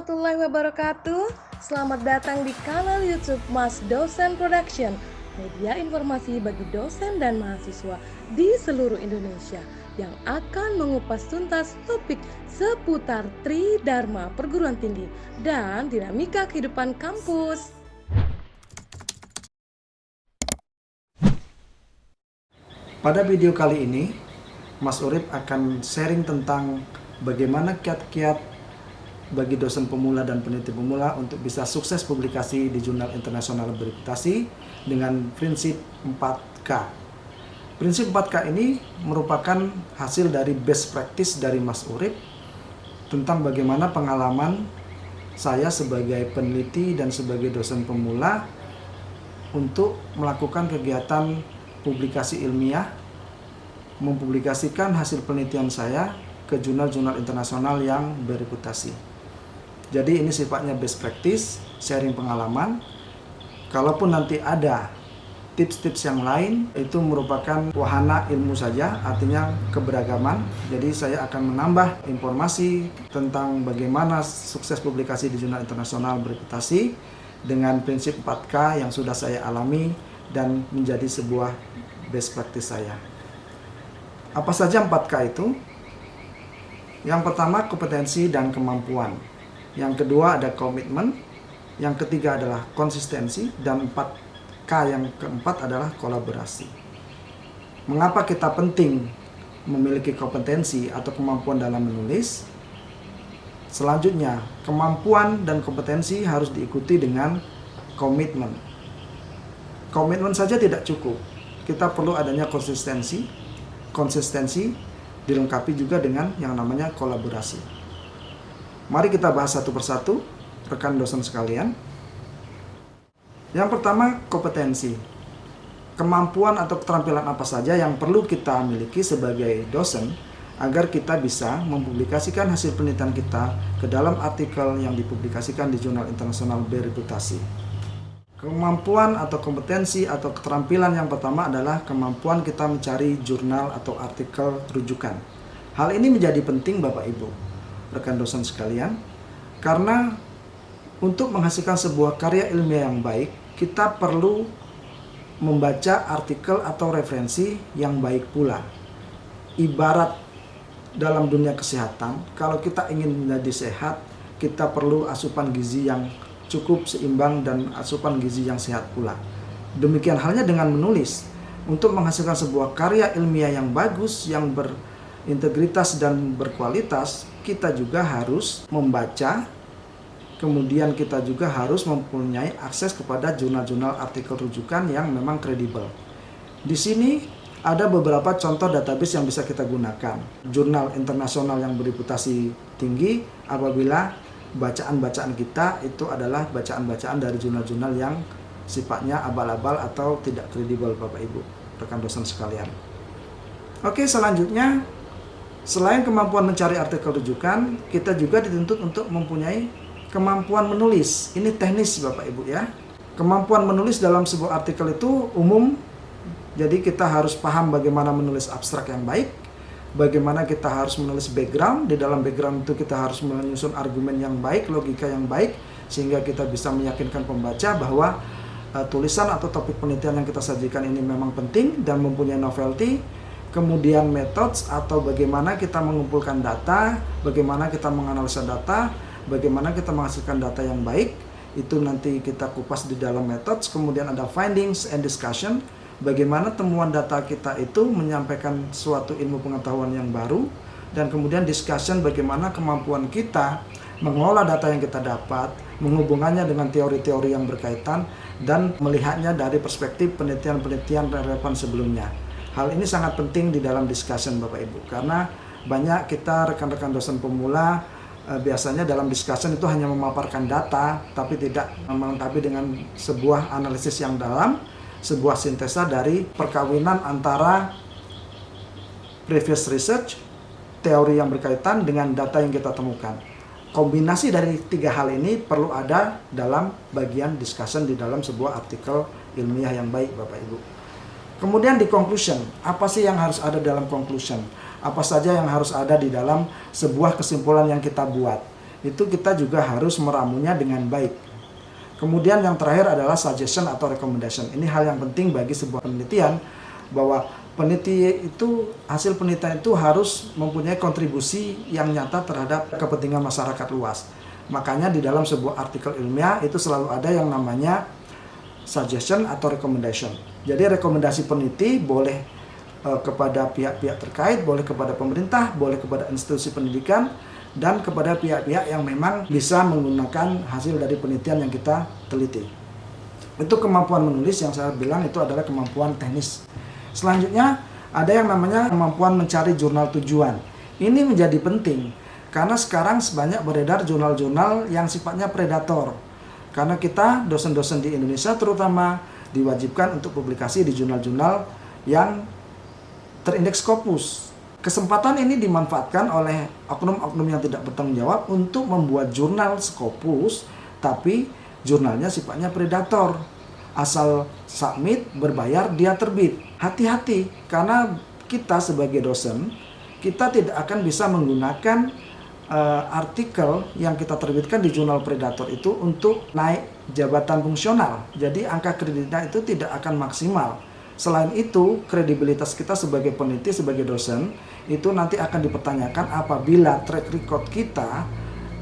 warahmatullahi wabarakatuh. Selamat datang di kanal YouTube Mas Dosen Production, media informasi bagi dosen dan mahasiswa di seluruh Indonesia yang akan mengupas tuntas topik seputar Tridharma Perguruan Tinggi dan dinamika kehidupan kampus. Pada video kali ini, Mas Urip akan sharing tentang bagaimana kiat-kiat bagi dosen pemula dan peneliti pemula untuk bisa sukses publikasi di jurnal internasional bereputasi dengan prinsip 4K. Prinsip 4K ini merupakan hasil dari best practice dari Mas Urip tentang bagaimana pengalaman saya sebagai peneliti dan sebagai dosen pemula untuk melakukan kegiatan publikasi ilmiah, mempublikasikan hasil penelitian saya ke jurnal-jurnal internasional yang bereputasi. Jadi ini sifatnya best practice, sharing pengalaman. Kalaupun nanti ada tips-tips yang lain, itu merupakan wahana ilmu saja, artinya keberagaman. Jadi saya akan menambah informasi tentang bagaimana sukses publikasi di jurnal internasional bereputasi dengan prinsip 4K yang sudah saya alami dan menjadi sebuah best practice saya. Apa saja 4K itu? Yang pertama, kompetensi dan kemampuan. Yang kedua ada komitmen. Yang ketiga adalah konsistensi. Dan 4K yang keempat adalah kolaborasi. Mengapa kita penting memiliki kompetensi atau kemampuan dalam menulis? Selanjutnya, kemampuan dan kompetensi harus diikuti dengan komitmen. Komitmen saja tidak cukup. Kita perlu adanya konsistensi. Konsistensi dilengkapi juga dengan yang namanya kolaborasi. Mari kita bahas satu persatu, rekan dosen sekalian. Yang pertama, kompetensi. Kemampuan atau keterampilan apa saja yang perlu kita miliki sebagai dosen agar kita bisa mempublikasikan hasil penelitian kita ke dalam artikel yang dipublikasikan di jurnal internasional bereputasi. Kemampuan atau kompetensi atau keterampilan yang pertama adalah kemampuan kita mencari jurnal atau artikel rujukan. Hal ini menjadi penting Bapak Ibu, rekan dosen sekalian, karena untuk menghasilkan sebuah karya ilmiah yang baik, kita perlu membaca artikel atau referensi yang baik pula. Ibarat dalam dunia kesehatan, kalau kita ingin menjadi sehat, kita perlu asupan gizi yang cukup seimbang dan asupan gizi yang sehat pula. Demikian halnya dengan menulis. Untuk menghasilkan sebuah karya ilmiah yang bagus, yang berintegritas dan berkualitas, kita juga harus membaca, kemudian kita juga harus mempunyai akses kepada jurnal-jurnal artikel rujukan yang memang kredibel. Di sini ada beberapa contoh database yang bisa kita gunakan. Jurnal internasional yang bereputasi tinggi apabila bacaan-bacaan kita itu adalah bacaan-bacaan dari jurnal-jurnal yang sifatnya abal-abal atau tidak kredibel Bapak Ibu, rekan dosen sekalian. Oke, selanjutnya selain kemampuan mencari artikel rujukan, kita juga dituntut untuk mempunyai kemampuan menulis. Ini teknis Bapak Ibu ya. Kemampuan menulis dalam sebuah artikel itu umum. Jadi kita harus paham bagaimana menulis abstrak yang baik, bagaimana kita harus menulis background. Di dalam background itu kita harus menyusun argumen yang baik, logika yang baik, sehingga kita bisa meyakinkan pembaca bahwa tulisan atau topik penelitian yang kita sajikan ini memang penting dan mempunyai novelty. Kemudian methods atau bagaimana kita mengumpulkan data, bagaimana kita menganalisa data, bagaimana kita menghasilkan data yang baik, itu nanti kita kupas di dalam methods. Kemudian ada findings and discussion, bagaimana temuan data kita itu menyampaikan suatu ilmu pengetahuan yang baru, dan kemudian discussion bagaimana kemampuan kita mengelola data yang kita dapat, menghubungannya dengan teori-teori yang berkaitan, dan melihatnya dari perspektif penelitian-penelitian relevan sebelumnya. Hal ini sangat penting di dalam discussion Bapak Ibu, karena banyak kita rekan-rekan dosen pemula biasanya dalam discussion itu hanya memaparkan data, tapi tidak melengkapi dengan sebuah analisis yang dalam, sebuah sintesa dari perkawinan antara previous research, teori yang berkaitan dengan data yang kita temukan. Kombinasi dari tiga hal ini perlu ada dalam bagian discussion di dalam sebuah artikel ilmiah yang baik Bapak Ibu. Kemudian di conclusion, apa sih yang harus ada dalam conclusion? Apa saja yang harus ada di dalam sebuah kesimpulan yang kita buat? itu kita juga harus meramunya dengan baik. Kemudian yang terakhir adalah suggestion atau recommendation. Ini hal yang penting bagi sebuah penelitian, bahwa peneliti itu, hasil penelitian itu harus mempunyai kontribusi yang nyata terhadap kepentingan masyarakat luas. Makanya di dalam sebuah artikel ilmiah itu selalu ada yang namanya suggestion atau recommendation. Jadi rekomendasi peneliti boleh kepada pihak-pihak terkait, boleh kepada pemerintah, boleh kepada institusi pendidikan, dan kepada pihak-pihak yang memang bisa menggunakan hasil dari penelitian yang kita teliti. Itu kemampuan menulis yang saya bilang itu adalah kemampuan teknis. Selanjutnya ada yang namanya kemampuan mencari jurnal tujuan. Ini menjadi penting karena sekarang sebanyak beredar jurnal-jurnal yang sifatnya predator. Karena kita dosen-dosen di Indonesia terutama diwajibkan untuk publikasi di jurnal-jurnal yang terindeks Scopus. Kesempatan ini dimanfaatkan oleh oknum-oknum yang tidak bertanggung jawab untuk membuat jurnal Scopus, tapi jurnalnya sifatnya predator. Asal submit, berbayar, dia terbit. Hati-hati, karena kita sebagai dosen, kita tidak akan bisa menggunakan artikel yang kita terbitkan di jurnal predator itu untuk naik jabatan fungsional. Jadi angka kreditnya itu tidak akan maksimal. Selain itu, kredibilitas kita sebagai peneliti, sebagai dosen, itu nanti akan dipertanyakan apabila track record kita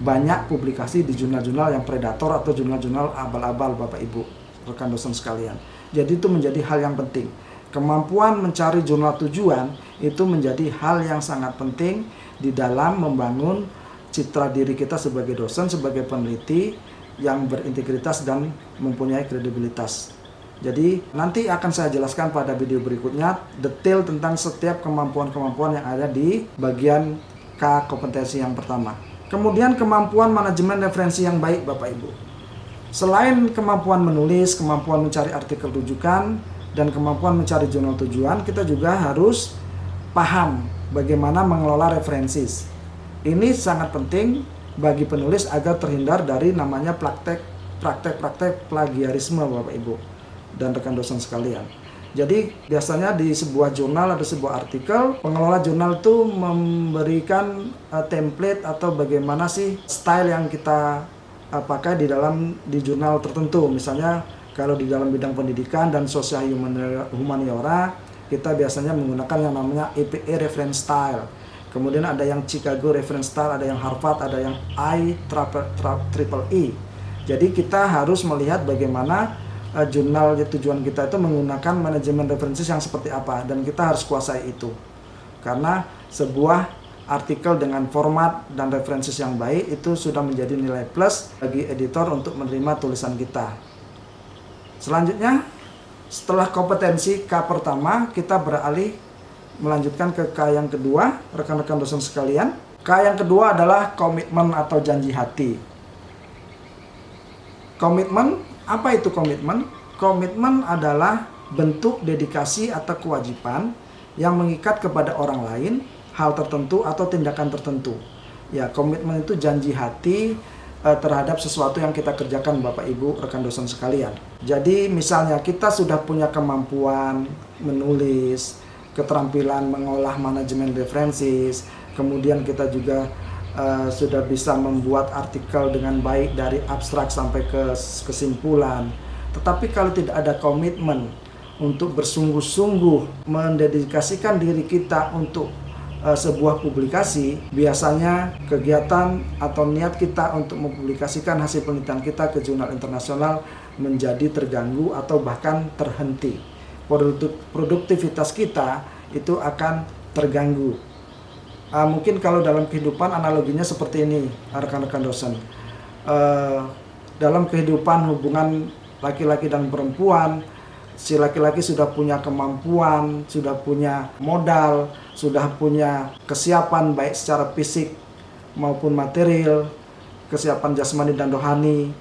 banyak publikasi di jurnal-jurnal yang predator atau jurnal-jurnal abal-abal, Bapak Ibu, rekan dosen sekalian. Jadi itu menjadi hal yang penting. Kemampuan mencari jurnal tujuan itu menjadi hal yang sangat penting di dalam membangun citra diri kita sebagai dosen, sebagai peneliti yang berintegritas dan mempunyai kredibilitas. Jadi nanti akan saya jelaskan pada video berikutnya detail tentang setiap kemampuan-kemampuan yang ada di bagian K kompetensi yang pertama. Kemudian kemampuan manajemen referensi yang baik, Bapak Ibu. Selain kemampuan menulis, kemampuan mencari artikel rujukan, dan kemampuan mencari jurnal tujuan, kita juga harus paham bagaimana mengelola referensi. Ini sangat penting bagi penulis agar terhindar dari namanya praktek plagiarisme, Bapak Ibu dan rekan dosen sekalian. Jadi biasanya di sebuah jurnal atau sebuah artikel, pengelola jurnal itu memberikan template atau bagaimana sih style yang kita pakai di jurnal tertentu. Misalnya kalau di dalam bidang pendidikan dan sosial humaniora, kita biasanya menggunakan yang namanya EPA reference style. Kemudian ada yang Chicago reference style, ada yang Harvard, ada yang IEEE. Jadi kita harus melihat bagaimana jurnal tujuan kita itu menggunakan manajemen referensi yang seperti apa, dan kita harus kuasai itu. Karena sebuah artikel dengan format dan referensi yang baik itu sudah menjadi nilai plus bagi editor untuk menerima tulisan kita. Selanjutnya, setelah kompetensi K pertama, kita beralih melanjutkan ke K yang kedua, rekan-rekan dosen sekalian. K yang kedua adalah komitmen atau janji hati. Komitmen, apa itu komitmen? Komitmen adalah bentuk dedikasi atau kewajiban yang mengikat kepada orang lain, hal tertentu atau tindakan tertentu. Ya, komitmen itu janji hati terhadap sesuatu yang kita kerjakan, Bapak Ibu, rekan dosen sekalian. Jadi misalnya kita sudah punya kemampuan menulis, keterampilan mengolah manajemen referensi, kemudian kita juga sudah bisa membuat artikel dengan baik dari abstrak sampai ke kesimpulan. Tetapi kalau tidak ada komitmen untuk bersungguh-sungguh mendedikasikan diri kita untuk sebuah publikasi, biasanya kegiatan atau niat kita untuk mempublikasikan hasil penelitian kita ke jurnal internasional menjadi terganggu atau bahkan terhenti. Produktivitas kita itu akan terganggu. Mungkin kalau dalam kehidupan analoginya seperti ini, rekan-rekan dosen. Dalam kehidupan hubungan laki-laki dan perempuan, si laki-laki sudah punya kemampuan, sudah punya modal, sudah punya kesiapan baik secara fisik maupun material, kesiapan jasmani dan rohani,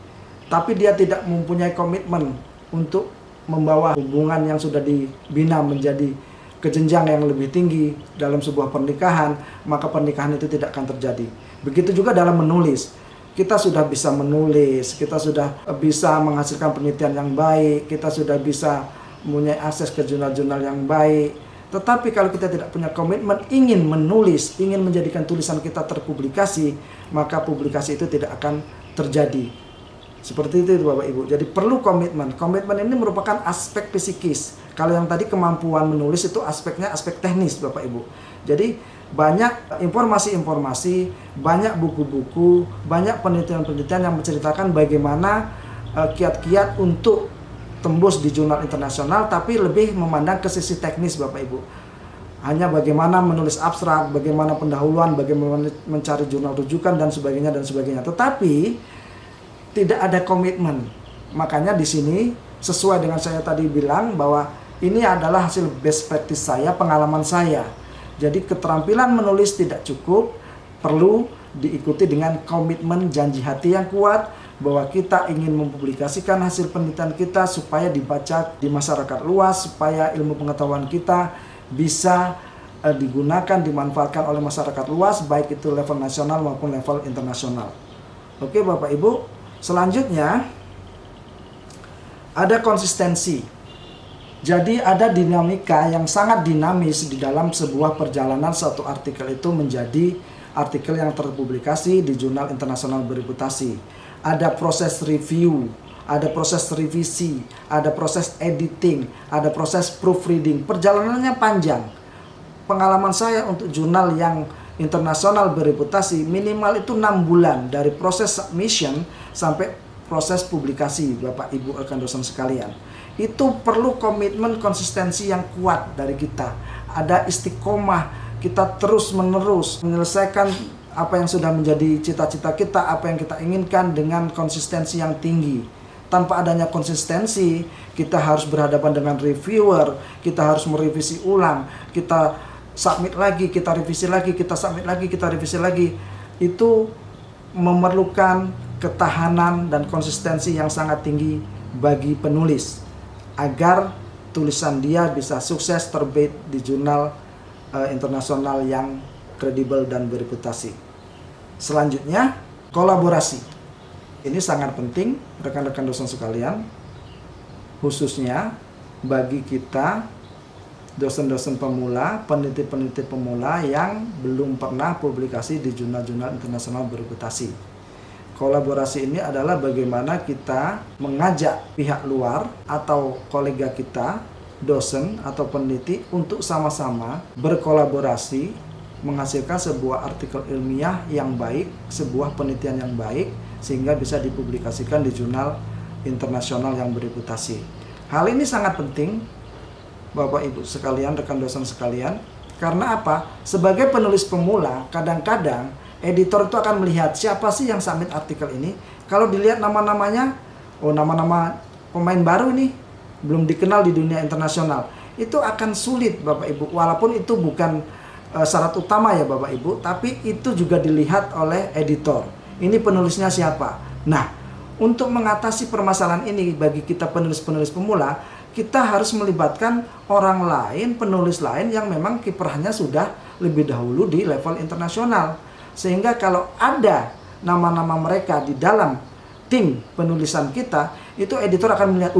tapi dia tidak mempunyai komitmen untuk membawa hubungan yang sudah dibina menjadi ke jenjang yang lebih tinggi dalam sebuah pernikahan, maka pernikahan itu tidak akan terjadi. Begitu juga dalam menulis. Kita sudah bisa menulis, kita sudah bisa menghasilkan penelitian yang baik, kita sudah bisa mempunyai akses ke jurnal-jurnal yang baik. Tetapi kalau kita tidak punya komitmen ingin menulis, ingin menjadikan tulisan kita terpublikasi, maka publikasi itu tidak akan terjadi. Seperti itu Bapak Ibu. Jadi perlu komitmen. Komitmen ini merupakan aspek psikis. Kalau yang tadi kemampuan menulis itu aspeknya aspek teknis Bapak Ibu. Jadi banyak informasi-informasi, banyak buku-buku, banyak penelitian-penelitian yang menceritakan bagaimana kiat-kiat untuk tembus di jurnal internasional, tapi lebih memandang ke sisi teknis Bapak Ibu. Hanya bagaimana menulis abstrak, bagaimana pendahuluan, bagaimana mencari jurnal rujukan dan sebagainya dan sebagainya. Tetapi tidak ada komitmen. Makanya di sini sesuai dengan saya tadi bilang bahwa ini adalah hasil best practice saya, pengalaman saya. Jadi keterampilan menulis tidak cukup, perlu diikuti dengan komitmen janji hati yang kuat bahwa kita ingin mempublikasikan hasil penelitian kita supaya dibaca di masyarakat luas, supaya ilmu pengetahuan kita bisa digunakan, dimanfaatkan oleh masyarakat luas, baik itu level nasional maupun level internasional. Oke Bapak Ibu, selanjutnya ada konsistensi. Jadi ada dinamika yang sangat dinamis di dalam sebuah perjalanan suatu artikel itu menjadi artikel yang terpublikasi di jurnal internasional bereputasi. Ada proses review, ada proses revisi, ada proses editing, ada proses proofreading. Perjalanannya panjang. Pengalaman saya untuk jurnal yang internasional bereputasi minimal itu 6 bulan dari proses submission sampai proses publikasi Bapak Ibu rekan dosen sekalian. Itu perlu komitmen konsistensi yang kuat dari kita. Ada istiqomah, kita terus menerus menyelesaikan apa yang sudah menjadi cita-cita kita, apa yang kita inginkan dengan konsistensi yang tinggi. Tanpa adanya konsistensi, kita harus berhadapan dengan reviewer, kita harus merevisi ulang, kita submit lagi, kita revisi lagi, kita submit lagi, kita revisi lagi. Itu memerlukan ketahanan dan konsistensi yang sangat tinggi bagi penulis agar tulisan dia bisa sukses terbit di jurnal internasional yang kredibel dan bereputasi. Selanjutnya, kolaborasi. Ini sangat penting rekan-rekan dosen sekalian, khususnya bagi kita dosen-dosen pemula, peneliti-peneliti pemula yang belum pernah publikasi di jurnal-jurnal internasional bereputasi. Kolaborasi ini adalah bagaimana kita mengajak pihak luar atau kolega kita, dosen atau peneliti untuk sama-sama berkolaborasi menghasilkan sebuah artikel ilmiah yang baik, sebuah penelitian yang baik, sehingga bisa dipublikasikan di jurnal internasional yang bereputasi. Hal ini sangat penting, Bapak Ibu sekalian, rekan dosen sekalian, karena apa? Sebagai penulis pemula, kadang-kadang editor itu akan melihat siapa sih yang submit artikel ini. Kalau dilihat nama-namanya, oh nama-nama pemain baru ini, belum dikenal di dunia internasional. Itu akan sulit Bapak Ibu, walaupun itu bukan syarat utama ya Bapak Ibu, tapi itu juga dilihat oleh editor. Ini penulisnya siapa? Nah, untuk mengatasi permasalahan ini bagi kita penulis-penulis pemula, kita harus melibatkan orang lain, penulis lain yang memang kiprahnya sudah lebih dahulu di level internasional. Sehingga kalau ada nama-nama mereka di dalam tim penulisan kita, itu editor akan melihat,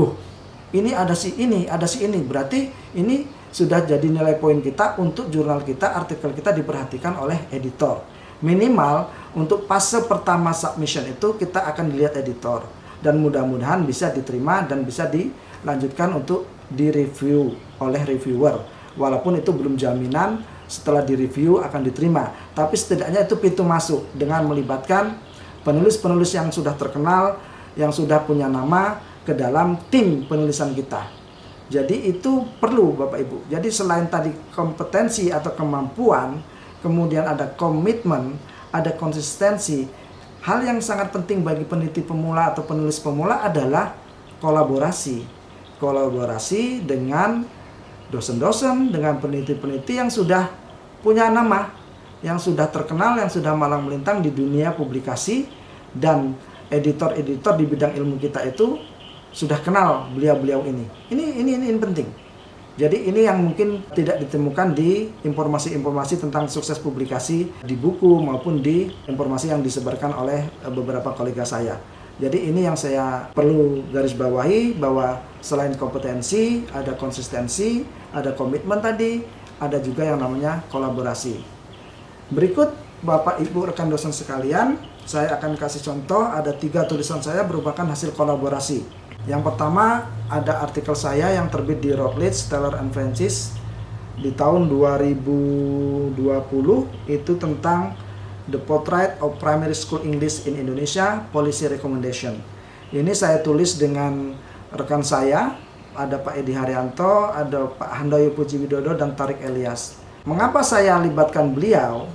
ini ada si ini, ada si ini. Berarti ini sudah jadi nilai poin kita untuk jurnal kita, artikel kita diperhatikan oleh editor. Minimal untuk fase pertama submission itu kita akan dilihat editor. Dan mudah-mudahan bisa diterima dan bisa dilanjutkan untuk direview oleh reviewer. Walaupun itu belum jaminan setelah direview akan diterima. Tapi setidaknya itu pintu masuk dengan melibatkan penulis-penulis yang sudah terkenal, yang sudah punya nama ke dalam tim penulisan kita. Jadi itu perlu Bapak Ibu. Jadi selain tadi kompetensi atau kemampuan, kemudian ada komitmen, ada konsistensi. Hal yang sangat penting bagi peneliti pemula atau penulis pemula adalah kolaborasi. Kolaborasi dengan dosen-dosen, dengan peneliti-peneliti yang sudah punya nama, yang sudah terkenal, yang sudah malang melintang di dunia publikasi, dan editor-editor di bidang ilmu kita itu sudah kenal beliau-beliau ini. Ini penting. Jadi ini yang mungkin tidak ditemukan di informasi-informasi tentang sukses publikasi di buku maupun di informasi yang disebarkan oleh beberapa kolega saya. Jadi ini yang saya perlu garis bawahi, bahwa selain kompetensi, ada konsistensi, ada komitmen tadi, ada juga yang namanya kolaborasi. Berikut Bapak Ibu rekan dosen sekalian, saya akan kasih contoh, ada 3 tulisan saya merupakan hasil kolaborasi. Yang pertama ada artikel saya yang terbit di Routledge, Taylor and Francis di tahun 2020, itu tentang The Portrait of Primary School English in Indonesia Policy Recommendation. Ini saya tulis dengan rekan saya, ada Pak Edi Haryanto, ada Pak Handoyo Pujiwidodo, dan Tarik Elias. Mengapa saya libatkan beliau?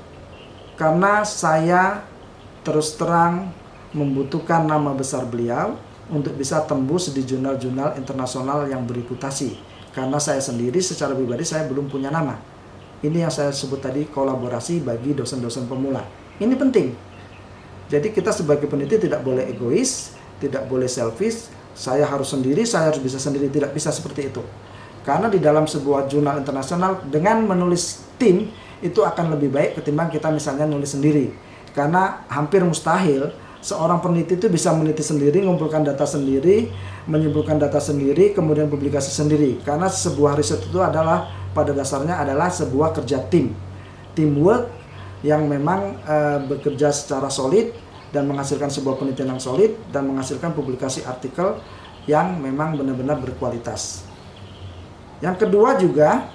Karena saya terus terang membutuhkan nama besar beliau untuk bisa tembus di jurnal-jurnal internasional yang bereputasi. Karena saya sendiri secara pribadi saya belum punya nama. Ini yang saya sebut tadi kolaborasi bagi dosen-dosen pemula. Ini penting. Jadi kita sebagai peneliti tidak boleh egois, tidak boleh selfish. Saya harus sendiri, saya harus bisa sendiri, tidak bisa seperti itu. Karena di dalam sebuah jurnal internasional dengan menulis tim itu akan lebih baik ketimbang kita misalnya nulis sendiri. Karena hampir mustahil seorang peneliti itu bisa meneliti sendiri, mengumpulkan data sendiri, menyimpulkan data sendiri, kemudian publikasi sendiri. Karena sebuah riset itu adalah pada dasarnya adalah sebuah kerja tim, teamwork yang memang bekerja secara solid dan menghasilkan sebuah penelitian yang solid dan menghasilkan publikasi artikel yang memang benar-benar berkualitas. Yang kedua juga,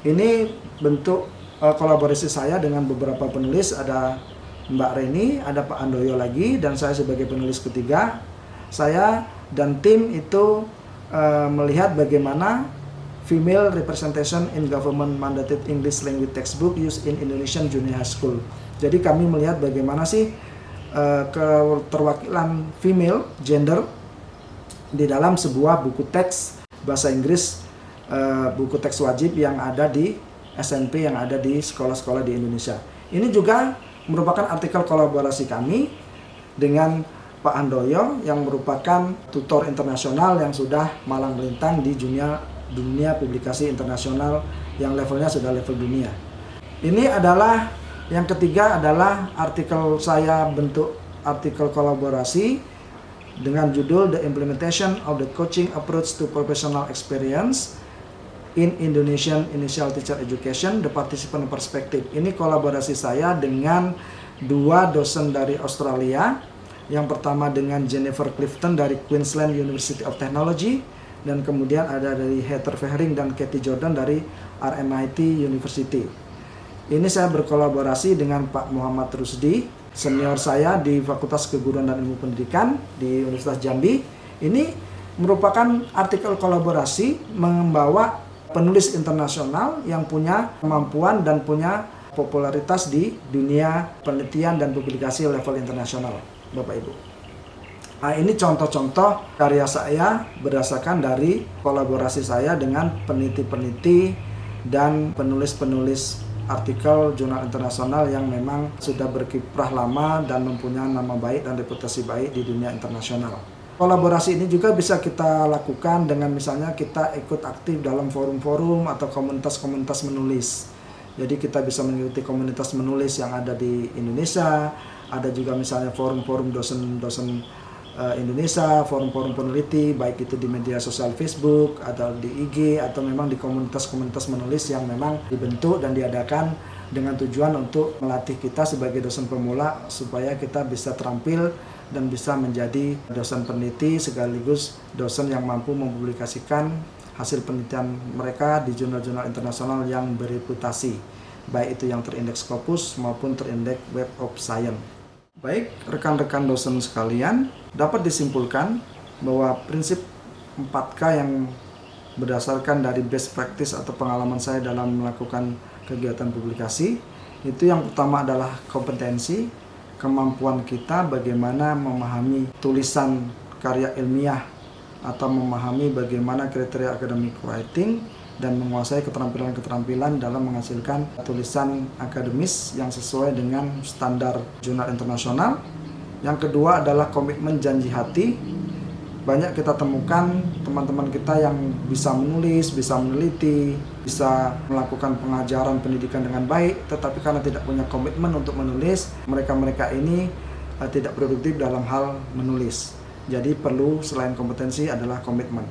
ini bentuk kolaborasi saya dengan beberapa penulis, ada Mbak Reni, ada Pak Handoyo lagi, dan saya sebagai penulis ketiga. Saya dan tim itu melihat bagaimana female representation in government mandated English language textbook used in Indonesian junior high school. Jadi kami melihat bagaimana sih keterwakilan female gender di dalam sebuah buku teks bahasa Inggris, buku teks wajib yang ada di SMP, yang ada di sekolah-sekolah di Indonesia. Ini juga merupakan artikel kolaborasi kami dengan Pak Handoyo yang merupakan tutor internasional yang sudah malang melintang di dunia publikasi internasional yang levelnya sudah level dunia. Ini adalah yang ketiga adalah artikel saya, bentuk artikel kolaborasi dengan judul The Implementation of the Coaching Approach to Professional Experience in Indonesian Initial Teacher Education, The Participant Perspective. Ini kolaborasi saya dengan 2 dosen dari Australia. Yang pertama dengan Jennifer Clifton dari Queensland University of Technology, dan kemudian ada dari Heather Fehring dan Katie Jordan dari RMIT University. Ini saya berkolaborasi dengan Pak Muhammad Rusdi, senior saya di Fakultas Keguruan dan Ilmu Pendidikan di Universitas Jambi. Ini merupakan artikel kolaborasi membawa penulis internasional yang punya kemampuan dan punya popularitas di dunia penelitian dan publikasi level internasional, Bapak Ibu. Nah, ini contoh-contoh karya saya berdasarkan dari kolaborasi saya dengan peneliti-peneliti dan penulis-penulis artikel jurnal internasional yang memang sudah berkiprah lama dan mempunyai nama baik dan reputasi baik di dunia internasional. Kolaborasi ini juga bisa kita lakukan dengan misalnya kita ikut aktif dalam forum-forum atau komunitas-komunitas menulis. Jadi kita bisa mengikuti komunitas menulis yang ada di Indonesia, ada juga misalnya forum-forum dosen-dosen Indonesia, forum-forum peneliti, baik itu di media sosial Facebook atau di IG atau memang di komunitas-komunitas menulis yang memang dibentuk dan diadakan dengan tujuan untuk melatih kita sebagai dosen pemula supaya kita bisa terampil dan bisa menjadi dosen peneliti sekaligus dosen yang mampu mempublikasikan hasil penelitian mereka di jurnal-jurnal internasional yang bereputasi, baik itu yang terindeks Scopus maupun terindeks Web of Science. Baik, rekan-rekan dosen sekalian, dapat disimpulkan bahwa prinsip 4K yang berdasarkan dari best practice atau pengalaman saya dalam melakukan kegiatan publikasi, itu yang pertama adalah kompetensi, kemampuan kita bagaimana memahami tulisan karya ilmiah atau memahami bagaimana kriteria academic writing dan menguasai keterampilan-keterampilan dalam menghasilkan tulisan akademis yang sesuai dengan standar jurnal internasional. Yang kedua adalah komitmen janji hati. Banyak kita temukan teman-teman kita yang bisa menulis, bisa meneliti, bisa melakukan pengajaran pendidikan dengan baik, tetapi karena tidak punya komitmen untuk menulis, mereka-mereka ini tidak produktif dalam hal menulis. Jadi perlu selain kompetensi adalah komitmen.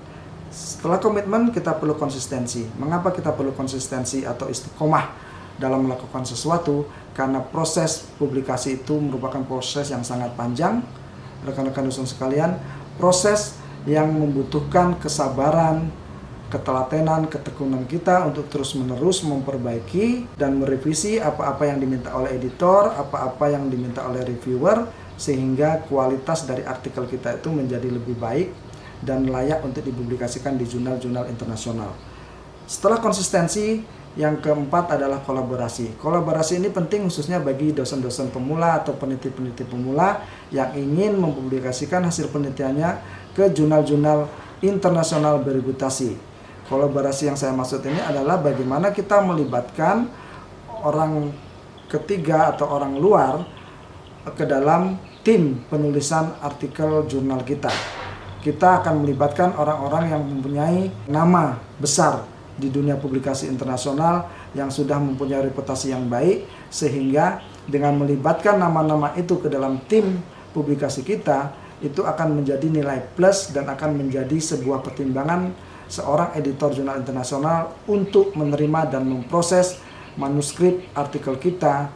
Setelah komitmen, kita perlu konsistensi. Mengapa kita perlu konsistensi atau istiqomah dalam melakukan sesuatu? Karena proses publikasi itu merupakan proses yang sangat panjang, rekan-rekan dosen sekalian, proses yang membutuhkan kesabaran, ketelatenan, ketekunan kita untuk terus-menerus memperbaiki dan merevisi apa-apa yang diminta oleh editor, apa-apa yang diminta oleh reviewer, sehingga kualitas dari artikel kita itu menjadi lebih baik dan layak untuk dipublikasikan di jurnal-jurnal internasional. Setelah konsistensi, yang keempat adalah kolaborasi. Kolaborasi ini penting khususnya bagi dosen-dosen pemula atau peneliti-peneliti pemula yang ingin mempublikasikan hasil penelitiannya ke jurnal-jurnal internasional bereputasi. Kolaborasi yang saya maksud ini adalah bagaimana kita melibatkan orang ketiga atau orang luar ke dalam tim penulisan artikel jurnal kita. Kita akan melibatkan orang-orang yang mempunyai nama besar di dunia publikasi internasional yang sudah mempunyai reputasi yang baik, sehingga dengan melibatkan nama-nama itu ke dalam tim publikasi kita, itu akan menjadi nilai plus dan akan menjadi sebuah pertimbangan seorang editor jurnal internasional untuk menerima dan memproses manuskrip artikel kita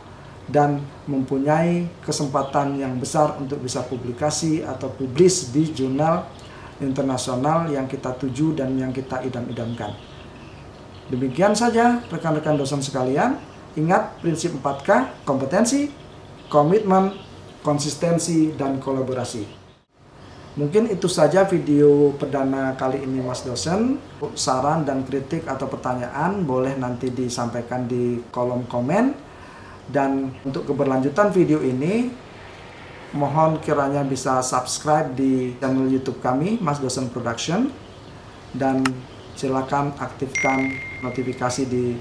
dan mempunyai kesempatan yang besar untuk bisa publikasi atau publish di jurnal internasional yang kita tuju dan yang kita idam-idamkan. Demikian saja rekan-rekan dosen sekalian. Ingat prinsip 4K, kompetensi, komitmen, konsistensi, dan kolaborasi. Mungkin itu saja video perdana kali ini Mas dosen. Saran dan kritik atau pertanyaan boleh nanti disampaikan di kolom komen. Dan untuk keberlanjutan video ini, mohon kiranya bisa subscribe di channel YouTube kami, Mas Dosen Production. Dan silakan aktifkan notifikasi di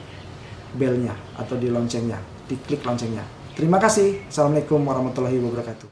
belnya atau di loncengnya, diklik loncengnya. Terima kasih. Assalamualaikum warahmatullahi wabarakatuh.